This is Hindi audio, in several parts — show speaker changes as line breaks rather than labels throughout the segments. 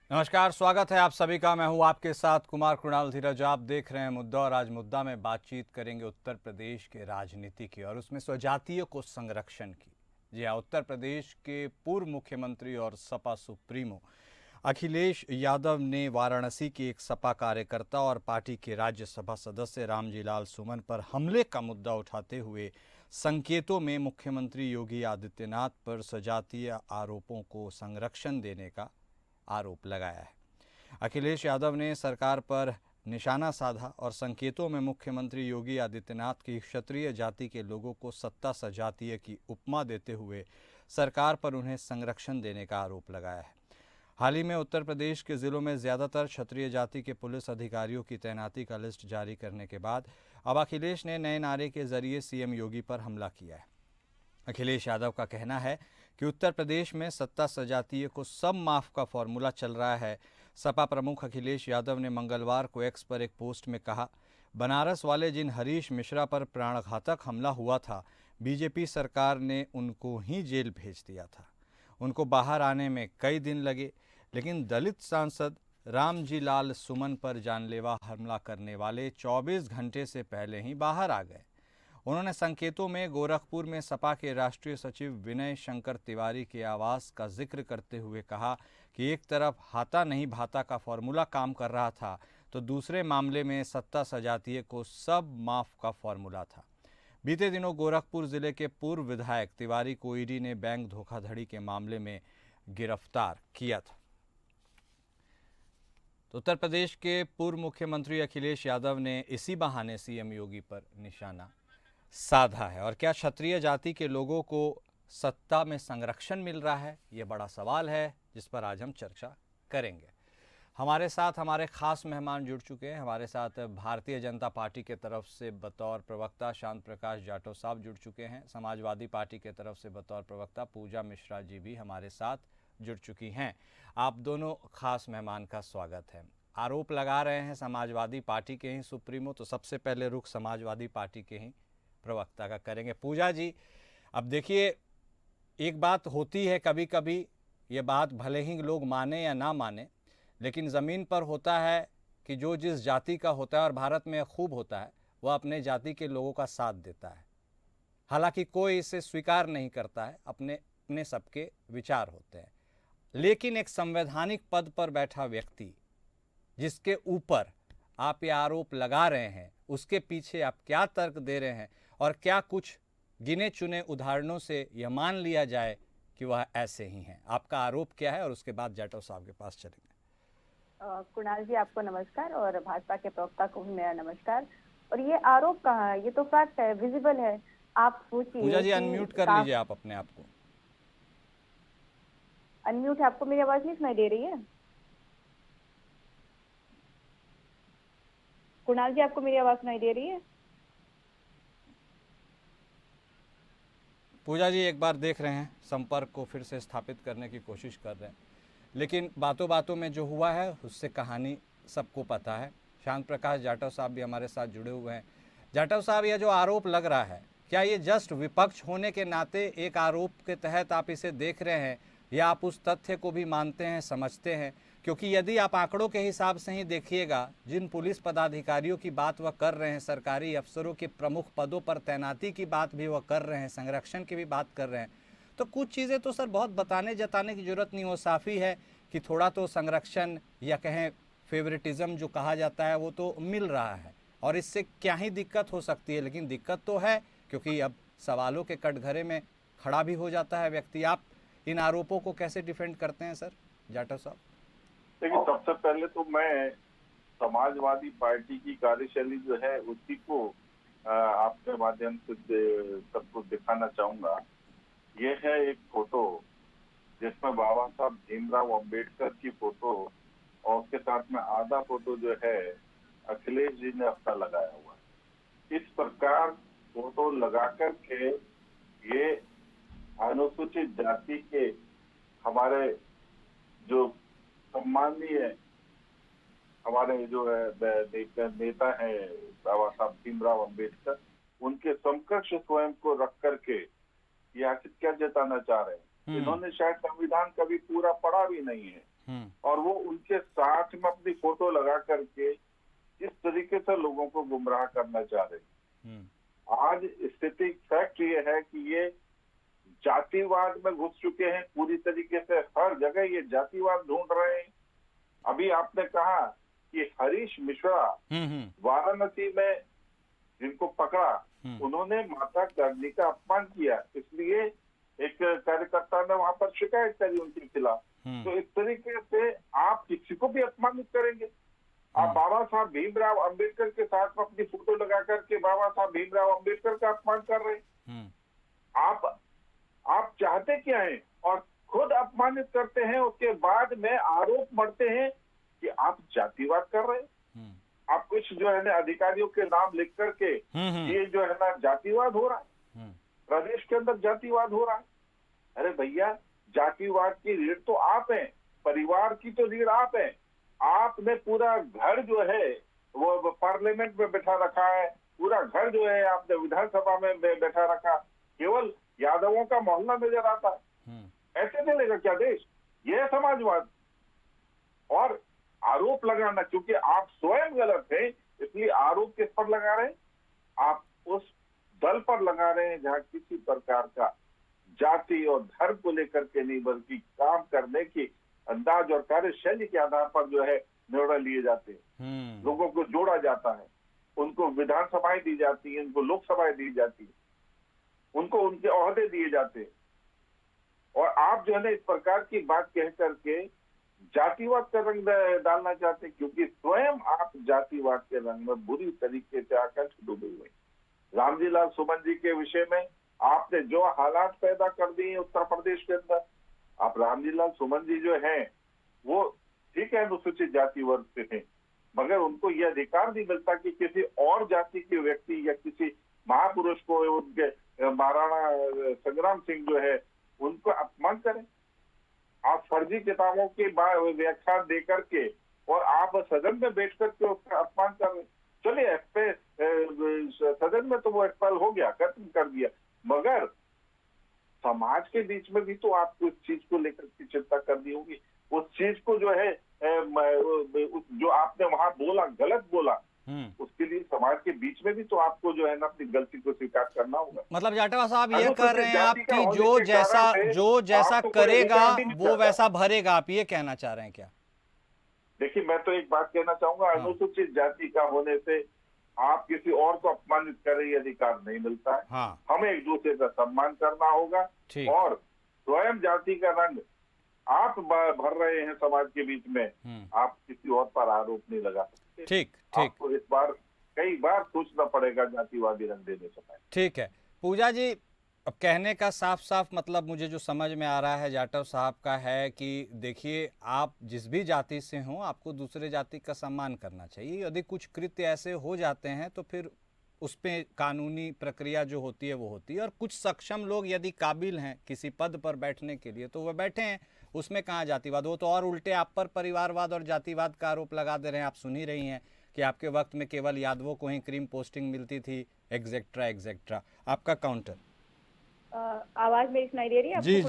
नमस्कार, स्वागत है आप सभी का। मैं हूं आपके साथ कुमार कृणाल धीरज। आप देख रहे हैं मुद्दा, और आज मुद्दा में बातचीत करेंगे उत्तर प्रदेश के राजनीति की और उसमें स्वजातीय को संरक्षण की। जी हाँ, उत्तर प्रदेश के पूर्व मुख्यमंत्री और सपा सुप्रीमो अखिलेश यादव ने वाराणसी के एक सपा कार्यकर्ता और पार्टी के राज्यसभा सदस्य रामजी लाल सुमन पर हमले का मुद्दा उठाते हुए संकेतों में मुख्यमंत्री योगी आदित्यनाथ पर स्वजातीय आरोपों को संरक्षण देने का आरोप लगाया है। अखिलेश यादव ने सरकार पर निशाना साधा और संकेतों में मुख्यमंत्री योगी आदित्यनाथ की क्षत्रिय जाति के लोगों को सत्ता सजातीय की उपमा देते हुए सरकार पर उन्हें संरक्षण देने का आरोप लगाया है। हाल ही में उत्तर प्रदेश के जिलों में ज़्यादातर क्षत्रिय जाति के पुलिस अधिकारियों की तैनाती का लिस्ट जारी करने के बाद अब अखिलेश ने नए नारे के जरिए सीएम योगी पर हमला किया है। अखिलेश यादव का कहना है कि उत्तर प्रदेश में सत्ता सजातीय को सब माफ का फॉर्मूला चल रहा है। सपा प्रमुख अखिलेश यादव ने मंगलवार को एक्स पर एक पोस्ट में कहा, बनारस वाले जिन हरीश मिश्रा पर प्राणघातक हमला हुआ था, बीजेपी सरकार ने उनको ही जेल भेज दिया था। उनको बाहर आने में कई दिन लगे, लेकिन दलित सांसद रामजी लाल सुमन पर जानलेवा हमला करने वाले 24 घंटे से पहले ही बाहर आ गए। उन्होंने संकेतों में गोरखपुर में सपा के राष्ट्रीय सचिव विनय शंकर तिवारी के आवास का जिक्र करते हुए कहा कि एक तरफ हाथा नहीं भाता का फॉर्मूला काम कर रहा था, तो दूसरे मामले में सत्ता सजातीय को सब माफ का फॉर्मूला था। बीते दिनों गोरखपुर जिले के पूर्व विधायक तिवारी को ईडी ने बैंक धोखाधड़ी के मामले में गिरफ्तार किया था। तो उत्तर प्रदेश के पूर्व मुख्यमंत्री अखिलेश यादव ने इसी बहाने सीएम योगी पर निशाना साधा है। और क्या क्षत्रिय जाति के लोगों को सत्ता में संरक्षण मिल रहा है, ये बड़ा सवाल है जिस पर आज हम चर्चा करेंगे। हमारे साथ हमारे खास मेहमान जुड़ चुके हैं। हमारे साथ भारतीय जनता पार्टी के तरफ से बतौर प्रवक्ता शांत प्रकाश जाटव साहब जुड़ चुके हैं। समाजवादी पार्टी के तरफ से बतौर प्रवक्ता पूजा मिश्रा जी भी हमारे साथ जुड़ चुकी हैं। आप दोनों खास मेहमान का स्वागत है। आरोप लगा रहे हैं समाजवादी पार्टी के ही सुप्रीमो, तो सबसे पहले रुख समाजवादी पार्टी के ही प्रवक्ता का करेंगे। पूजा जी, अब देखिए, एक बात होती है, कभी कभी ये बात भले ही लोग माने या ना माने, लेकिन ज़मीन पर होता है कि जो जिस जाति का होता है, और भारत में खूब होता है, वह अपने जाति के लोगों का साथ देता है। हालांकि कोई इसे स्वीकार नहीं करता है, अपने अपने सबके विचार होते हैं। लेकिन एक संवैधानिक पद पर बैठा व्यक्ति जिसके ऊपर आप ये आरोप लगा रहे हैं, उसके पीछे आप क्या तर्क दे रहे हैं, और क्या कुछ गिने चुने उदाहरणों से यह मान लिया जाए कि वह ऐसे ही हैं? आपका आरोप क्या है? और उसके बाद जाटव साहब के पास चलेंगे।
कुणाल जी, आपको नमस्कार, और भाजपा के प्रवक्ता को भी मेरा नमस्कार। और ये आरोप कहाँ है? ये तो फैक्ट है, विजिबल है। आप सोचिए।
पूजा जी, अनम्यूट कर लीजिए आप अपने आप को।
अनम्यूट है? आपको मेरी आवाज नहीं सुनाई दे रही है? कुणाल जी, आपको मेरी आवाज सुनाई दे रही है?
पूजा जी एक बार देख रहे हैं, संपर्क को फिर से स्थापित करने की कोशिश कर रहे हैं, लेकिन बातों बातों में जो हुआ है उससे कहानी सबको पता है। शांत प्रकाश जाटव साहब भी हमारे साथ जुड़े हुए हैं। जाटव साहब, यह जो आरोप लग रहा है, क्या ये जस्ट विपक्ष होने के नाते एक आरोप के तहत आप इसे देख रहे हैं, या आप उस तथ्य को भी मानते हैं, समझते हैं? क्योंकि यदि आप आंकड़ों के हिसाब से ही देखिएगा, जिन पुलिस पदाधिकारियों की बात वह कर रहे हैं, सरकारी अफसरों के प्रमुख पदों पर तैनाती की बात भी वह कर रहे हैं, संरक्षण की भी बात कर रहे हैं, तो कुछ चीज़ें तो सर बहुत बताने जताने की ज़रूरत नहीं, वो साफ़ी है कि थोड़ा तो संरक्षण या कहें फेवरेटिज्म जो कहा जाता है वो तो मिल रहा है, और इससे क्या ही दिक्कत हो सकती है। लेकिन दिक्कत तो है, क्योंकि अब सवालों के कटघरे में खड़ा भी हो जाता है व्यक्ति। आप इन आरोपों को कैसे डिफेंड करते हैं सर, जाटव साहब?
देखिए, सबसे पहले तो मैं समाजवादी पार्टी की कार्यशैली जो है उसी को आपके माध्यम से सबको दिखाना चाहूंगा। ये है एक फोटो जिसमें बाबा साहब भीमराव अंबेडकर की फोटो, और उसके साथ में आधा फोटो जो है अखिलेश जी ने अपना लगाया हुआ है। इस प्रकार फोटो लगा करके ये अनुसूचित जाति के हमारे जो सम्माननीय हमारे जो नेता है बाबा साहब भीमराव अंबेडकर, उनके समकक्ष स्वयं को रख करके ये आखिर क्या जताना चाह रहे हैं? इन्होंने शायद संविधान कभी पूरा पढ़ा भी नहीं है। और वो उनके साथ में अपनी फोटो लगा करके इस तरीके से लोगों को गुमराह करना चाह रहे हैं। आज स्थिति फैक्ट ये है कि ये जातिवाद में घुस चुके हैं पूरी तरीके से, हर जगह ये जातिवाद ढूंढ रहे हैं। अभी आपने कहा कि हरीश मिश्रा वाराणसी में जिनको पकड़ा, उन्होंने माता कर्णी का अपमान किया, इसलिए एक कार्यकर्ता ने वहां पर शिकायत करी उनके खिलाफ। तो इस तरीके से आप किसी को भी अपमानित करेंगे। आप बाबा साहब भीमराव अंबेडकर के साथ में अपनी फोटो लगा करके बाबा साहब भीमराव अंबेडकर का अपमान कर रहे हैं। आप चाहते क्या है और खुद अपमानित करते हैं, उसके बाद में आरोप मढ़ते हैं कि आप जातिवाद कर रहे हैं। आप कुछ जो है ना अधिकारियों के नाम लिख करके ये जो है ना जातिवाद हो रहा है, प्रदेश के अंदर जातिवाद हो रहा है। अरे भैया, जातिवाद की रीढ़ तो आप हैं, परिवार की तो रीढ़ आप हैं। आपने पूरा घर जो है वो पार्लियामेंट में बैठा रखा है, पूरा घर जो है आपने विधानसभा में बैठा रखा, केवल यादवों का मोहल्ला नजर आता है। ऐसे चलेगा क्या देश? यह समाजवाद। और आरोप लगाना, क्योंकि आप स्वयं गलत हैं इसलिए आरोप किस पर लगा रहे हैं? आप उस दल पर लगा रहे हैं जहां किसी प्रकार का जाति और धर्म को लेकर के नहीं, बल्कि काम करने की अंदाज और कार्यशैली के आधार पर जो है निर्णय लिए जाते हैं। लोगों को जोड़ा जाता है, उनको विधानसभाएं दी जाती हैं, उनको लोकसभाएं दी जाती है, उनको उनके ओहदे दिए जाते हैं। और आप जो है ना इस प्रकार की बात कह करके जातिवाद का रंग डालना चाहते हैं, क्योंकि स्वयं आप जातिवाद के रंग में बुरी तरीके से आकंठ डूबे हुए। रामजी लाल सुमन जी के विषय में आपने जो हालात पैदा कर दिए उत्तर प्रदेश के अंदर, आप रामजी लाल सुमन जी जो हैं वो ठीक है अनुसूचित जाति वर्ग से हैं, मगर उनको यह अधिकार नहीं मिलता कि किसी और जाति के व्यक्ति या किसी महापुरुष को, उनके महाराणा संग्राम सिंह जो है उनको अपमान करें। आप फर्जी किताबों के व्याख्यान दे करके और आप सदन में बैठ करके उसका अपमान कर रहे। चलिए सदन में तो वो एक्सपेल हो गया, खत्म कर दिया, मगर समाज के बीच में भी तो आपको इस चीज को लेकर के चिंता करनी होगी। उस चीज को जो है जो आपने वहां बोला, गलत बोला, उसके लिए समाज के बीच में भी तो आपको जो है ना अपनी गलती को स्वीकार करना होगा।
मतलब जाटवा साहब ये कह रहे हैं आप कि जो जैसा करेगा वो वैसा भरेगा, आप ये कहना चाह रहे हैं क्या?
देखिए, मैं तो एक बात कहना चाहूंगा, अनुसूचित जाति का होने से आप किसी और को अपमानित करें ये अधिकार नहीं मिलता है। हमें एक दूसरे का सम्मान करना होगा और स्वयं जाति का रंग आप भर रहे हैं समाज के बीच में, आप किसी और पर आरोप नहीं लगा सकते।
ठीक।
आपको इस बार कई बार सोचना पड़ेगा जातिवादी रंग देने समय।
ठीक है पूजा जी, अब कहने का साफ साफ मतलब मुझे जो समझ में आ रहा है जाटव साहब का है कि देखिए, आप जिस भी जाति से हों आपको दूसरे जाति का सम्मान करना चाहिए। यदि कुछ कृत्य ऐसे हो जाते हैं तो फिर उस पर कानूनी प्रक्रिया जो होती है वो होती है, और कुछ सक्षम लोग यदि काबिल हैं किसी पद पर बैठने के लिए तो वह बैठे हैं, उसमें कहाँ जातिवाद। वो तो और उल्टे आप पर परिवारवाद और जातिवाद का आरोप लगा दे रहे हैं। आप सुन ही रही हैं कि आपके वक्त में केवल यादवों को ही क्रीम पोस्टिंग मिलती थी, एग्जेक्ट्रा एग्जेक्ट्रा। आपका काउंटर।
आवाज मेरी सुनाई दे रही है?
जी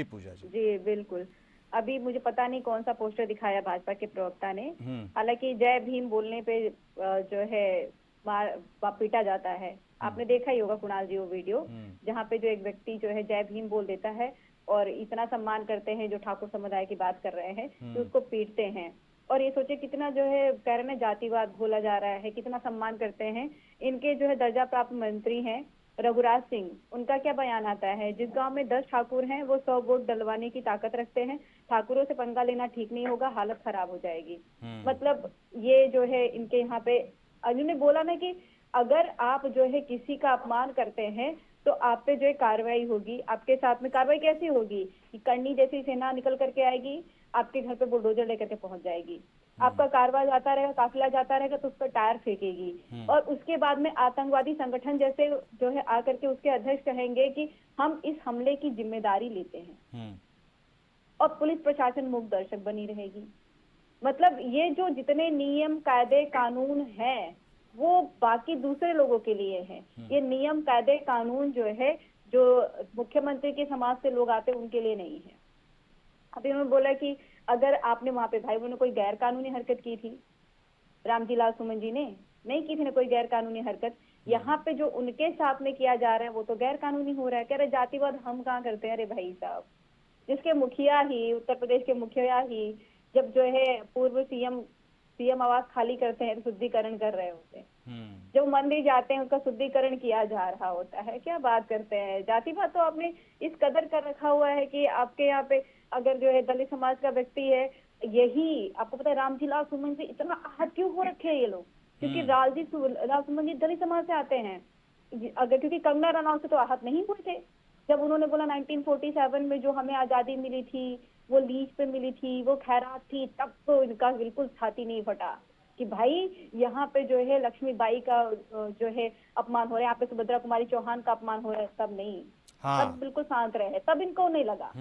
पूजा जी।
जी बिल्कुल। अभी मुझे पता नहीं कौन सा पोस्टर दिखाया भाजपा के प्रवक्ता ने, हालांकि जय भीम बोलने पे जो है पीटा जाता है। आपने देखा ही होगा कुणाल जी वो वीडियो, जहाँ पे जो एक व्यक्ति जो है जय भीम बोल देता है और इतना सम्मान करते हैं जो ठाकुर समुदाय की बात कर रहे हैं तो उसको पीटते हैं। और ये सोचे कितना जो है कह रहे हैं जातिवाद भूला जा रहा है, कितना सम्मान करते हैं। इनके जो है दर्जा प्राप्त मंत्री हैं रघुराज सिंह, उनका क्या बयान आता है, जिस गांव में 10 ठाकुर हैं वो 100 वोट डलवाने की ताकत रखते हैं, ठाकुरों से पंगा लेना ठीक नहीं होगा, हालत खराब हो जाएगी। मतलब ये जो है इनके यहाँ पे उन्होंने बोला ना कि अगर आप जो है किसी का अपमान करते हैं तो आप पे जो है कार्रवाई होगी। आपके साथ में कार्रवाई कैसी होगी कि करनी जैसी सेना निकल करके आएगी, आपके घर पे बुलडोजर लेकर के पहुंच जाएगी, आपका कारवां जाता रहेगा, काफिला जाता रहेगा तो उस पर टायर फेंकेगी, और उसके बाद में आतंकवादी संगठन जैसे जो है आकर के उसके अध्यक्ष कहेंगे कि हम इस हमले की जिम्मेदारी लेते हैं, और पुलिस प्रशासन मूक दर्शक बनी रहेगी। मतलब ये जो जितने नियम कायदे कानून हैं वो बाकी दूसरे लोगों के लिए हैं। ये नियम कायदे कानून जो है जो मुख्यमंत्री के समाज से लोग आते हैं उनके लिए नहीं है। अभी उन्होंने बोला कि अगर आपने वहां पे भाई उन्होंने कोई गैर कानूनी हरकत की थी, रामजी लाल सुमन जी ने नहीं की थी ना कोई गैर कानूनी हरकत। यहाँ पे जो उनके साथ में किया जा रहा है वो तो गैर कानूनी हो रहा है। कह रहे जातिवाद हम कहाँ करते हैं? अरे भाई साहब, जिसके मुखिया ही, उत्तर प्रदेश के मुखिया ही जब जो है पूर्व सीएम आवास खाली करते हैं तो शुद्धिकरण कर रहे होते हैं, जब मंदिर जाते हैं उसका शुद्धिकरण किया जा रहा होता है, क्या बात करते हैं? जातिवाद तो आपने इस कदर कर रखा हुआ है कि आपके यहाँ पे अगर जो है दलित समाज का व्यक्ति है, यही आपको पता है रामजी लाल सुमन से इतना आहत क्यों हो रखे हैं ये लोग? क्योंकि लाल सुमन जी दलित समाज से आते हैं। अगर क्योंकि कंगना रनौत से तो आहत नहीं हुए थे जब उन्होंने बोला 1947 में जो हमें आजादी मिली थी वो लीज पे मिली थी, वो खैरात थी, तब तो इनका बिल्कुल छाती नहीं फटा कि भाई यहाँ पे जो है लक्ष्मीबाई का जो है अपमान हो रहा है, यहाँ पे सुभद्रा कुमारी चौहान का अपमान हो रहा है, तब नहीं।
हाँ।
तब बिल्कुल शांत रहे, तब इनको नहीं लगा।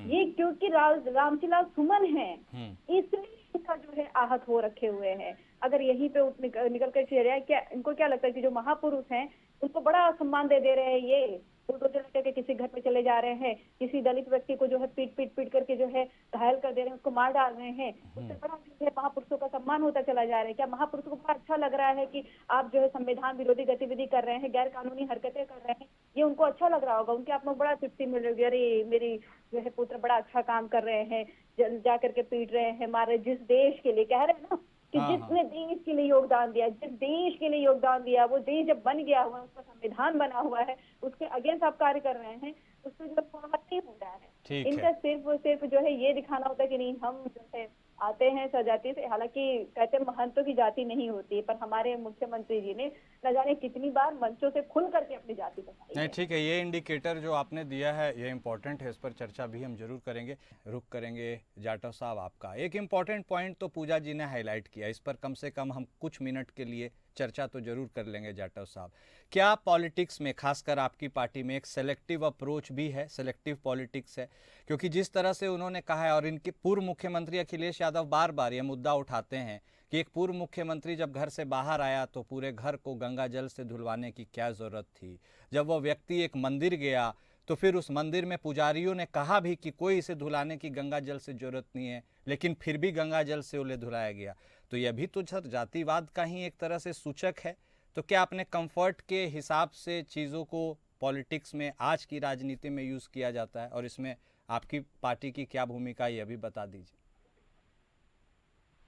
ये क्योंकि रामजी लाल सुमन है इसलिए इनका जो है आहत हो रखे हुए हैं। अगर यहीं पे निकल कर चले जाए, क्या इनको क्या लगता है कि जो महापुरुष हैं उनको बड़ा सम्मान दे रहे हैं? ये बुलडोजर लेकर के किसी घर पे चले जा रहे हैं, किसी दलित व्यक्ति को जो है पीट करके जो है घायल कर दे रहे हैं, उसको मार डाल रहे हैं, उससे बड़ा जो है महापुरुषों का सम्मान होता चला जा रहा है। क्या महापुरुषों को बड़ा अच्छा लग रहा है कि आप जो है संविधान विरोधी गतिविधि कर रहे हैं, गैर कानूनी हरकतें कर रहे हैं? ये उनको अच्छा लग रहा होगा, उनके आप में बड़ा तृप्ति मिल रही है, अरे मेरी जो है पुत्र बड़ा अच्छा काम कर रहे हैं, जा करके पीट रहे हैं, मारे। जिस देश के लिए कह रहे हैं ना कि जिसने देश के लिए योगदान दिया, जिस देश के लिए योगदान दिया, वो देश जब बन गया हुआ, उसका संविधान बना हुआ है, उसके अगेंस्ट आप कार्य कर रहे हैं, उससे जो सहमत नहीं हो रहा है। इनका सिर्फ और सिर्फ जो है ये दिखाना होता है कि नहीं हम जो है आते हैं सजाती से। हालांकि कहते हैं महंतों की जाति नहीं होती, पर हमारे मुख्यमंत्री जी ने न जाने कितनी बार मंचों से खुल करके अपनी जाति बताई।
नहीं, ठीक है, ये इंडिकेटर जो आपने दिया है ये इम्पोर्टेंट है, इस पर चर्चा भी हम जरूर करेंगे। रुक करेंगे जाटव साहब आपका। एक इम्पॉर्टेंट पॉइंट तो पूजा जी ने हाईलाइट किया, इस पर कम से कम हम कुछ मिनट के लिए चर्चा तो जरूर कर लेंगे। जाटव साहब, क्या पॉलिटिक्स में, खासकर आपकी पार्टी में, एक सेलेक्टिव अप्रोच भी है, सेलेक्टिव पॉलिटिक्स है? क्योंकि जिस तरह से उन्होंने कहा है, और इनके पूर्व मुख्यमंत्री अखिलेश यादव बार बार ये मुद्दा उठाते हैं कि एक पूर्व मुख्यमंत्री जब घर से बाहर आया तो पूरे घर को गंगा जल से धुलवाने की क्या ज़रूरत थी? जब वो व्यक्ति एक मंदिर गया तो फिर उस मंदिर में पुजारियों ने कहा भी कि कोई इसे धुलाने की गंगा जल से ज़रूरत नहीं है, लेकिन फिर भी गंगा जल से उन्हें धुलाया गया। तो यह भी तो सर जातिवाद का ही एक तरह से सूचक है। तो क्या अपने कंफर्ट के हिसाब से चीज़ों को पॉलिटिक्स में, आज की राजनीति में यूज़ किया जाता है? और इसमें आपकी पार्टी की क्या भूमिका है, यह भी बता दीजिए।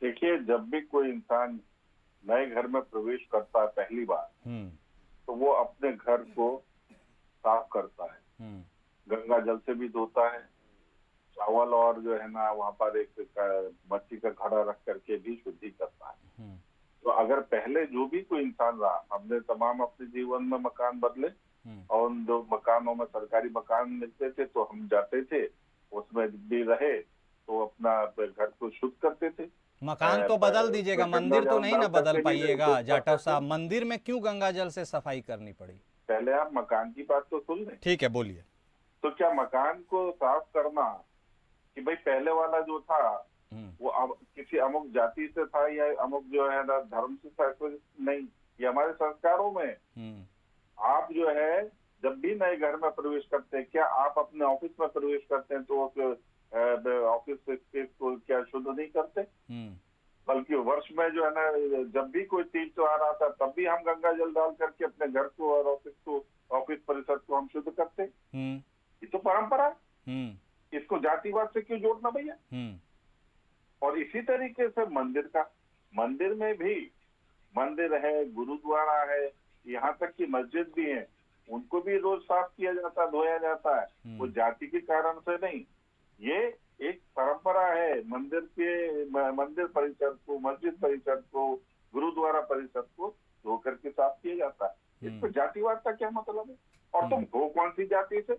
देखिए, जब भी कोई इंसान नए घर में प्रवेश करता है पहली बार, तो वो अपने घर को साफ करता है, गंगा जल से भी धोता है, चावल और जो है ना वहाँ पर एक मट्टी का घड़ा रख करके भी शुद्धि करता है। तो अगर पहले जो भी कोई इंसान रहा, हमने तमाम अपने जीवन में मकान बदले, और उन जो मकानों में सरकारी मकान मिलते थे तो हम जाते थे, उसमें भी रहे तो अपना घर को शुद्ध करते थे।
मकान तो बदल दीजिएगा, मंदिर तो नहीं ना बदल पाइएगा जाटव साहब। मंदिर में क्यों गंगा जल से सफाई करनी पड़ी?
पहले आप मकान की बात तो सुन लें।
ठीक है, बोलिए।
तो क्या मकान को साफ करना कि भाई पहले वाला जो था वो अब किसी अमुक जाति से था या अमुक जो है ना धर्म से था? नहीं, ये हमारे संस्कारों में। आप जो है जब भी नए घर में प्रवेश करते हैं, क्या आप अपने ऑफिस में प्रवेश करते हैं तो ऑफिस स्पेस को क्या शुद्ध नहीं करते? बल्कि वर्ष में जो है ना जब भी कोई तीज त्योहार आता तब भी हम गंगा जल डाल करके अपने घर को और ऑफिस परिसर को हम शुद्ध करते। ये तो परंपरा है, इसको जातिवाद से क्यों जोड़ना भैया? और इसी तरीके से मंदिर में भी, मंदिर है, गुरुद्वारा है, यहाँ तक कि मस्जिद भी है, उनको भी रोज साफ किया जाता है, धोया जाता है। वो जाति के कारण से नहीं, ये एक परंपरा है। मंदिर परिसर को, मस्जिद परिसर को, गुरुद्वारा परिसर को धो करके साफ किया जाता है। इस पर जातिवाद का क्या मतलब है? और तुम हो कौन सी जाति से?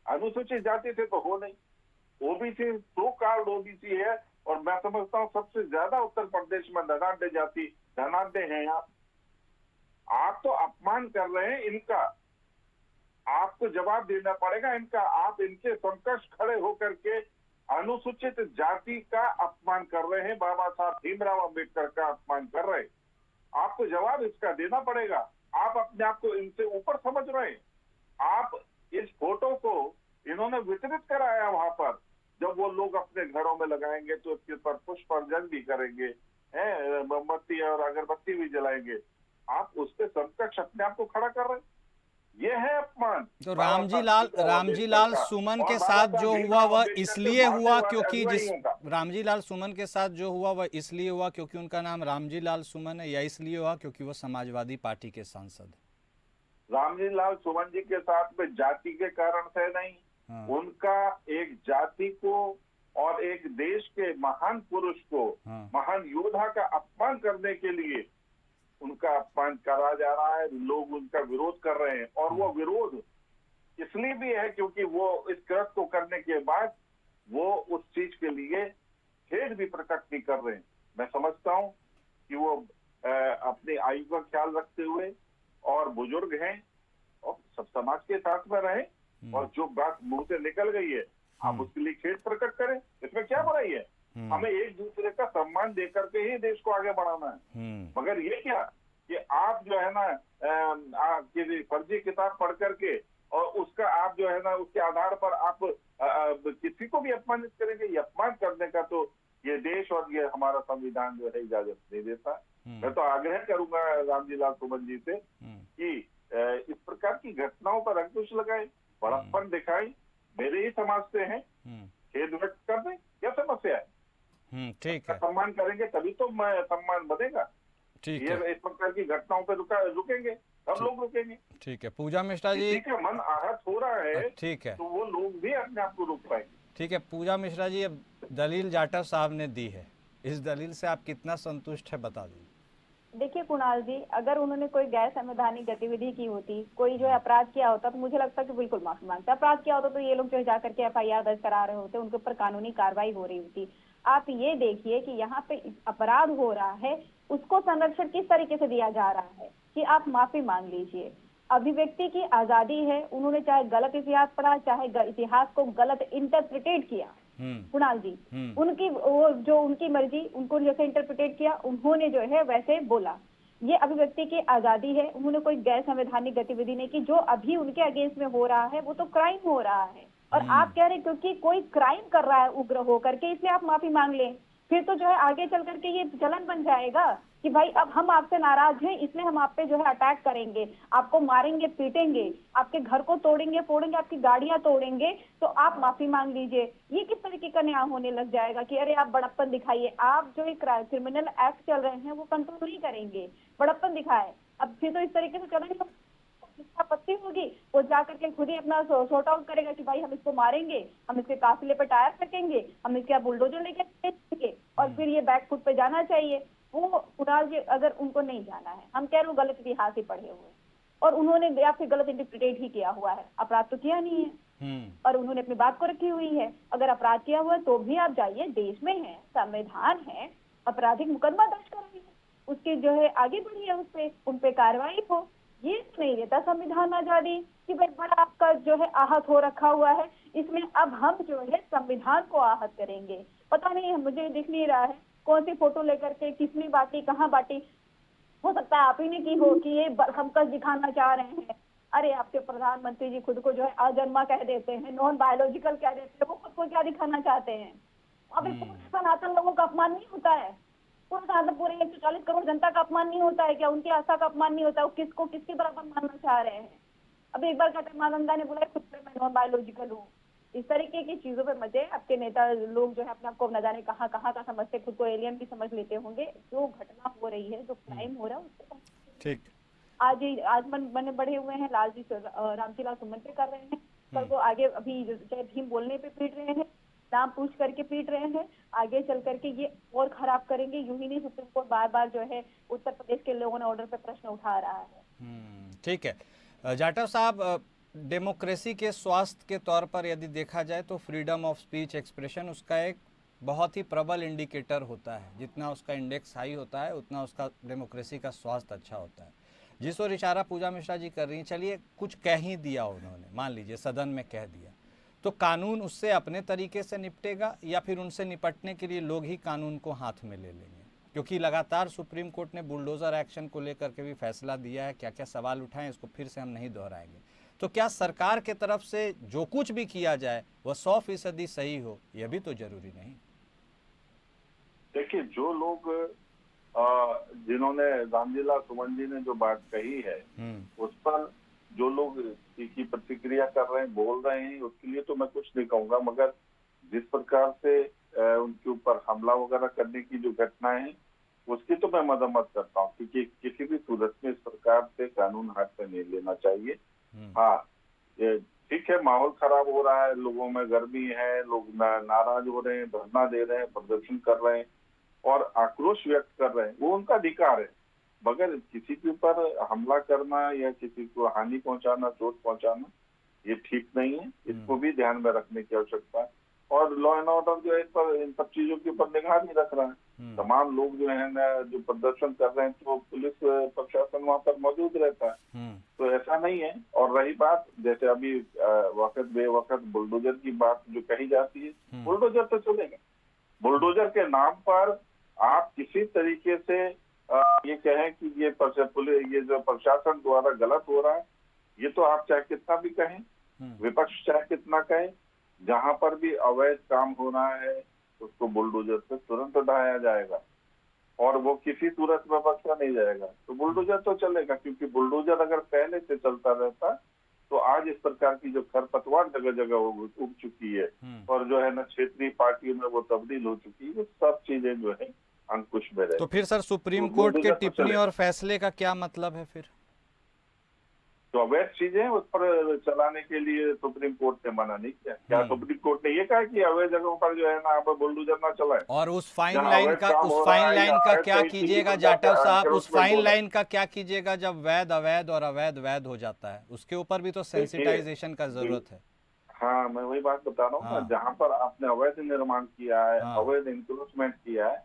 अनुसूचित जाति से तो हो नहीं, ओबीसी, सो कॉल्ड ओबीसी है। और मैं समझता हूँ सबसे ज्यादा उत्तर प्रदेश में धनाढ्य जाति, धनाढ्य हैं आप तो अपमान कर रहे हैं इनका, आपको जवाब देना पड़ेगा इनका। आप इनके समकक्ष खड़े होकर के अनुसूचित जाति का अपमान कर रहे हैं, बाबा साहब भीमराव अम्बेडकर का अपमान कर रहे हैं। आपको जवाब इसका देना पड़ेगा। आप अपने आप को इनसे ऊपर समझ रहे हैं। आप इस फोटो को इन्होंने वितरित कराया वहां पर, जब वो लोग अपने घरों में लगाएंगे तो इसके पर पुष्प अर्चन भी करेंगे, हैं, मोमबत्ती और अगरबत्ती भी जलाएंगे। आप उसके समकक्ष अपने आप को खड़ा कर रहे हैं, ये है अपमान।
तो
बाबा साहब
रामजी लाल सुमन के साथ जो हुआ वह इसलिए हुआ क्योंकि रामजी लाल सुमन के साथ जो हुआ वह इसलिए हुआ क्योंकि उनका नाम रामजी लाल सुमन है, या इसलिए हुआ क्योंकि वो समाजवादी पार्टी के सांसद है?
रामजी लाल सुमन जी के साथ में जाति के कारण से नहीं,
हाँ।
उनका एक जाति को और एक देश के महान पुरुष को,
हाँ।
महान योद्धा का अपमान करने के लिए उनका अपमान करा जा रहा है, लोग उनका विरोध कर रहे हैं। और वो विरोध इसलिए भी है क्योंकि वो इस कृत्य को करने के बाद वो उस चीज के लिए खेद भी प्रकट नहीं कर रहे हैं। मैं समझता हूँ कि वो अपनी आयु का ख्याल रखते हुए और बुजुर्ग हैं और सब समाज के साथ में रहे, और जो बात मुंह से निकल गई है आप उसके लिए खेद प्रकट करें, इसमें क्या बुराई है? हमें एक दूसरे का सम्मान दे करके ही देश को आगे बढ़ाना है। मगर ये क्या कि आप जो है ना फर्जी किताब पढ़ करके और उसका आप जो है ना उसके आधार पर आप किसी को भी अपमानित करेंगे, ये अपमान करने का तो ये देश और ये हमारा संविधान जो है इजाजत नहीं देता। मैं तो आग्रह करूंगा रामजी लाल सुमन जी से कि इस प्रकार की घटनाओं पर अंकुश लगाए, बड़प्पन दिखाए, मेरे ही समाज से हैं, खेद व्यक्त कर दें, क्या समस्या है?
ठीक है,
सम्मान करेंगे तभी तो सम्मान बनेगा।
ठीक
ये
है,
इस प्रकार की घटनाओं पे रुकेंगे, सब लोग रुकेंगे।
ठीक है। पूजा मिश्रा जी,
किसी का मन आहत हो रहा है,
ठीक है,
तो वो लोग भी अपने आप को रोक पाएंगे।
ठीक है। पूजा मिश्रा जी, अब दलील जाटव साहब ने दी है, इस दलील से आप कितना संतुष्ट है बता दीजिए।
देखिए कुणाल जी, अगर उन्होंने कोई गैर संवैधानिक गतिविधि की होती, कोई जो है अपराध किया होता, तो मुझे लगता है कि बिल्कुल माफी मांगता। अपराध किया होता तो ये लोग जो जाकर के FIR दर्ज करा रहे होते, उनके ऊपर कानूनी कार्रवाई हो रही होती। आप ये देखिए कि यहाँ पे अपराध हो रहा है, उसको संरक्षण किस तरीके से दिया जा रहा है कि आप माफी मांग लीजिए। अभिव्यक्ति की आजादी है, उन्होंने चाहे गलत इतिहास पढ़ा, चाहे इतिहास को गलत इंटरप्रिटेट किया, कुणाल जी, उनकी वो जो उनकी मर्जी, उनको जैसे इंटरप्रिटेट किया उन्होंने जो है वैसे बोला। ये अभिव्यक्ति की आजादी है, उन्होंने कोई गैर संवैधानिक गतिविधि नहीं की। जो अभी उनके अगेंस्ट में हो रहा है वो तो क्राइम हो रहा है, और आप कह रहे हैं क्योंकि कोई क्राइम कर रहा है उग्र होकर के इसलिए आप माफी मांग लें, फिर तो जो है आगे चल करके ये चलन बन जाएगा कि भाई अब हम आपसे नाराज हैं इसलिए हम आप पे जो है अटैक करेंगे, आपको मारेंगे, पीटेंगे, आपके घर को तोड़ेंगे फोड़ेंगे, आपकी गाड़ियां तोड़ेंगे, तो आप माफी मांग लीजिए। ये किस तरीके का न्याय होने लग जाएगा कि अरे आप बड़प्पन दिखाइए। आप जो एक क्रिमिनल एक्ट चल रहे हैं वो कंट्रोल नहीं करेंगे, बड़प्पन दिखाए, अब फिर तो इस तरीके से चलेंगे, आपत्ति होगी वो जाकर के खुद ही अपना सॉर्ट आउट करेगा कि भाई हम इसको मारेंगे, हम इसके काफिले पे टायर फेंकेंगे, हम इसके बुलडोजर लेके फेंकेंगे, और फिर ये बैक फुट पे जाना चाहिए। वो कुणाल जी अगर उनको नहीं जाना है, हम कह रहे हो गलत इतिहास ही पढ़े हुए और उन्होंने या फिर गलत इंटरप्रिटेट ही किया हुआ है, अपराध तो किया नहीं है और उन्होंने अपनी बात को रखी हुई है। अगर अपराध किया हुआ है तो भी आप जाइए, देश में है, संविधान है, आपराधिक मुकदमा दर्ज कराइए, उसके जो है आगे बढ़िए, उन पे कार्रवाई हो। ये नहीं देता संविधान आजादी कि भाई बड़ा आपका जो है आहत हो रखा हुआ है, इसमें अब हम जो है संविधान को आहत करेंगे। पता नहीं, मुझे दिख नहीं रहा है कौन सी फोटो लेकर के किसने बांटी, कहाँ बांटी, हो सकता है आप ही ने की हो कि ये हमकस दिखाना चाह रहे हैं। अरे आपके प्रधानमंत्री जी खुद को जो है अजन्मा कह देते हैं, नॉन बायोलॉजिकल कह देते हैं, वो खुद को क्या दिखाना चाहते हैं? अभी पूरे सनातन लोगों का अपमान नहीं होता है? पूरे 140 करोड़ जनता का अपमान नहीं होता है क्या? उनकी आस्था का अपमान नहीं होता है? वो किसको किसके बराबर मानना चाह रहे हैं? अब एक बार कहते मानंदा ने बोला खुद मैं नॉन बायोलॉजिकल हूँ। इस तरीके की चीजों पे मजे आपके नेता लोग जो है अपने आपको न जाने कहाँ कहाँ का समझते, खुद को एलियन भी समझ लेते होंगे। जो घटना हो रही है, जो क्राइम हो रहा है उसको ठीक आज मन बढ़े हुए हैं, रामजी लाल सुमन पे कर रहे हैं, कल को आगे अभी जय भीम बोलने पे पीट रहे हैं, नाम पूछ करके पीट रहे हैं, आगे चल करके ये और खराब करेंगे। यूं ही नहीं, सुप्रीम कोर्ट बार बार जो है उत्तर प्रदेश के लोगों ने ऑर्डर पे प्रश्न उठा रहा है।
ठीक है जाटव साहब, डेमोक्रेसी के स्वास्थ्य के तौर पर यदि देखा जाए तो फ्रीडम ऑफ स्पीच एक्सप्रेशन उसका एक बहुत ही प्रबल इंडिकेटर होता है। जितना उसका इंडेक्स हाई होता है उतना उसका डेमोक्रेसी का स्वास्थ्य अच्छा होता है। जिस ओर इशारा पूजा मिश्रा जी कर रही हैं, चलिए कुछ कह ही दिया उन्होंने, मान लीजिए सदन में कह दिया, तो कानून उससे अपने तरीके से निपटेगा या फिर उनसे निपटने के लिए लोग ही कानून को हाथ में ले लेंगे? क्योंकि लगातार सुप्रीम कोर्ट ने बुलडोज़र एक्शन को लेकर के भी फैसला दिया है, क्या क्या सवाल उठाएं इसको फिर से हम नहीं दोहराएंगे। तो क्या सरकार के तरफ से जो कुछ भी किया जाए वह 100% सही हो, यह भी तो जरूरी नहीं।
देखिए, जो लोग जिन्होंने रामलीला सुमन जी ने जो बात कही है उस पर जो लोग तीखी प्रतिक्रिया कर रहे हैं, बोल रहे हैं, उसके लिए तो मैं कुछ नहीं कहूंगा, मगर जिस प्रकार से उनके ऊपर हमला वगैरह करने की जो घटनाएं हैं उसकी तो मैं मजम्मत करता हूँ, क्योंकि किसी भी सूरत में इस प्रकार से कानून हाथ में नहीं लेना चाहिए। हाँ, ठीक है, माहौल खराब हो रहा है, लोगों में गर्मी है, लोग नाराज हो रहे हैं, धरना दे रहे हैं, प्रदर्शन कर रहे हैं और आक्रोश व्यक्त कर रहे हैं, वो उनका अधिकार है। मगर किसी के ऊपर हमला करना या किसी को हानि पहुंचाना, चोट पहुंचाना, ये ठीक नहीं है। इसको भी ध्यान में रखने की आवश्यकता है। और लॉ एंड ऑर्डर जो है इस पर, इन सब चीजों के ऊपर निगाह नहीं रख रहा है। तमाम लोग जो है ना, जो प्रदर्शन कर रहे हैं, तो पुलिस प्रशासन वहां पर मौजूद रहता है, तो ऐसा नहीं है। और रही बात, जैसे अभी वक्त बेवक्त बुलडोजर की बात जो कही जाती है, बुलडोजर तो चलेगा। बुलडोजर के नाम पर आप किसी तरीके से ये कहें कि ये जो प्रशासन द्वारा गलत हो रहा है, ये तो आप चाहे कितना भी कहें, विपक्ष चाहे कितना कहे, जहां पर भी अवैध काम हो रहा है उसको बुलडोजर से तुरंत हटाया जाएगा और वो किसी सूरत में बख्शा नहीं जाएगा। तो बुलडोजर तो चलेगा, क्योंकि बुलडोजर अगर पहले से चलता रहता तो आज इस प्रकार की जो खरपतवार जगह जगह उग चुकी है और जो है ना क्षेत्रीय पार्टियों में वो तब्दील हो चुकी है, वो सब चीजें जो है अंकुश में रहे।
तो फिर सर सुप्रीम कोर्ट के टिप्पणी और फैसले का क्या मतलब है? फिर
जो अवैध चीजें उस पर चलाने के लिए सुप्रीम कोर्ट ने मना नहीं किया। क्या सुप्रीम कोर्ट ने ये कहा कि अवैध जगहों पर जो है ना आप बुलडोजर ना चलाएं?
और उस फाइन लाइन का क्या कीजिएगा जाटव साहब? उस फाइन लाइन का क्या कीजिएगा जब वैध अवैध और अवैध वैध हो जाता है? उसके ऊपर भी तो सेंसिटाइजेशन का जरूरत है।
हाँ, मैं वही बात बता रहा हूँ ना, जहाँ पर आपने अवैध निर्माण किया है, अवैध इंक्रोचमेंट किया है,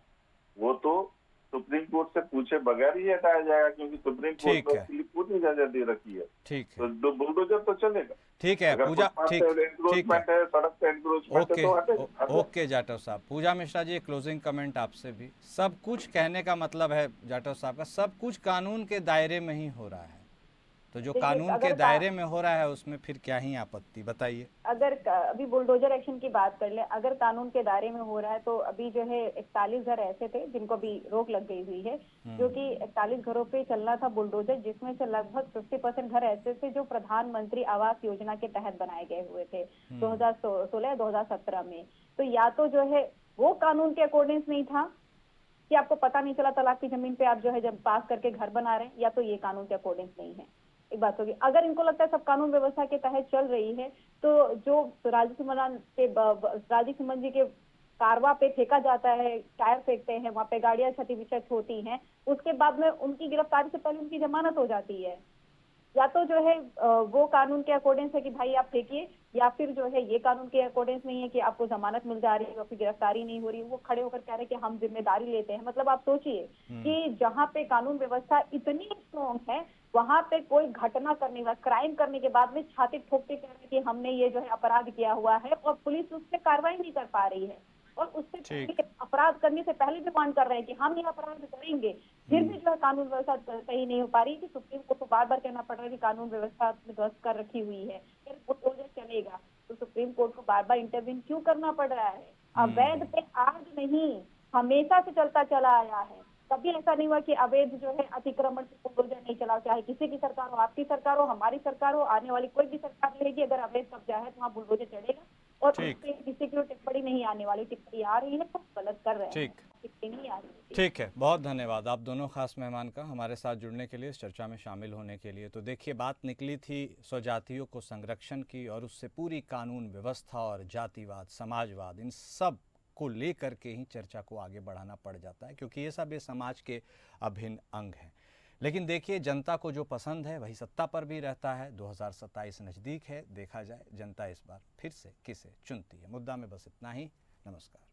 वो तो सुप्रीम कोर्ट से पूछे बगैर ही हटाया जाएगा, क्योंकि सुप्रीम कोर्ट ने उसके लिए पूरी इजाजत दे रखी है।
ठीक है,
तो बुलडोजर तो चलेगा।
ठीक है पूजा, ठीक
है, सड़क पे इंक्रोचमेंट है, तो हटे।
ओके जाटव साहब। पूजा मिश्रा जी, क्लोजिंग कमेंट आपसे भी। सब कुछ कहने का मतलब है जाटव साहब का, सब कुछ कानून के दायरे में ही हो रहा है, तो जो कानून के दायरे में हो रहा है उसमें फिर क्या ही आपत्ति, बताइए।
अगर अभी बुलडोजर एक्शन की बात कर ले, अगर कानून के दायरे में हो रहा है तो अभी जो है 41 घर ऐसे थे जिनको भी रोक लग गई हुई है, जो कि 41 घरों पे चलना था बुलडोजर, जिसमें से लगभग 50% घर ऐसे थे जो प्रधानमंत्री आवास योजना के तहत बनाए गए हुए थे 2016-2017 में। तो या तो जो है वो कानून के अकॉर्डिंग नहीं था कि आपको पता नहीं चला तलाक की जमीन पे आप जो है जब पास करके घर बना रहे हैं, या तो ये कानून के अकॉर्डिंग नहीं है। एक बात होगी, अगर इनको लगता है सब कानून व्यवस्था के तहत चल रही है, तो जो राजीव सुमन जी के कारवा पे फेंका जाता है, टायर फेंकते हैं, वहां पे गाड़ियां क्षति विक्षत होती हैं, उसके बाद में उनकी गिरफ्तारी से पहले उनकी जमानत हो जाती है। या तो जो है वो कानून के अकॉर्डिंग है कि भाई आप फेंकिए, या फिर जो है ये कानून के अकॉर्डिंग नहीं है कि आपको जमानत मिल जा रही है, आपकी गिरफ्तारी नहीं हो रही है, वो खड़े होकर कह रहे हैं कि हम जिम्मेदारी लेते हैं। मतलब आप सोचिए कि जहाँ पे कानून व्यवस्था इतनी स्ट्रॉन्ग है, वहां पे कोई घटना करने का, क्राइम करने के बाद में छाती ठोकते कह रहे हैं कि हमने ये जो है अपराध किया हुआ है, और पुलिस उस पर कार्रवाई नहीं कर पा रही है, और उससे अपराध करने से पहले भी वार्न कर रहे हैं कि हम ये अपराध करेंगे, फिर भी जो है कानून व्यवस्था सही नहीं हो पा रही। कि सुप्रीम कोर्ट को बार बार कहना पड़ रहा है कि कानून व्यवस्था ध्वस्त कर रखी हुई है, फिर बुलडोजर चलेगा, तो सुप्रीम कोर्ट को बार बार इंटरवीन क्यों करना पड़ रहा है? अवैध पे आज नहीं, हमेशा से चलता चला आया है। कभी ऐसा नहीं हुआ कि अवैध जो है अतिक्रमण से बुलडोजर नहीं चला, चाहे किसी की सरकार हो, आपकी सरकार हो, हमारी सरकार हो, आने वाली कोई भी सरकार रहेगी, अगर अवैध कब्जा है तो वहाँ बुलडोजर चलेगा, और किसी की टिप्पणी नहीं आने वाली। टिप्पणी आ रही है तो गलत कर रहे हैं, टिप्पणी नहीं आ रही।
ठीक है, बहुत धन्यवाद आप दोनों खास मेहमान का हमारे साथ जुड़ने के लिए, इस चर्चा में शामिल होने के लिए। तो देखिए, बात निकली थी स्वजातियों को संरक्षण की, और उससे पूरी कानून व्यवस्था और जातिवाद, समाजवाद, इन सब को लेकर के ही चर्चा को आगे बढ़ाना पड़ जाता है, क्योंकि ये सब ये समाज के अभिन्न अंग हैं। लेकिन देखिए, जनता को जो पसंद है वही सत्ता पर भी रहता है। 2027 नज़दीक है, देखा जाए जनता इस बार फिर से किसे चुनती है। मुद्दा में बस इतना ही। नमस्कार।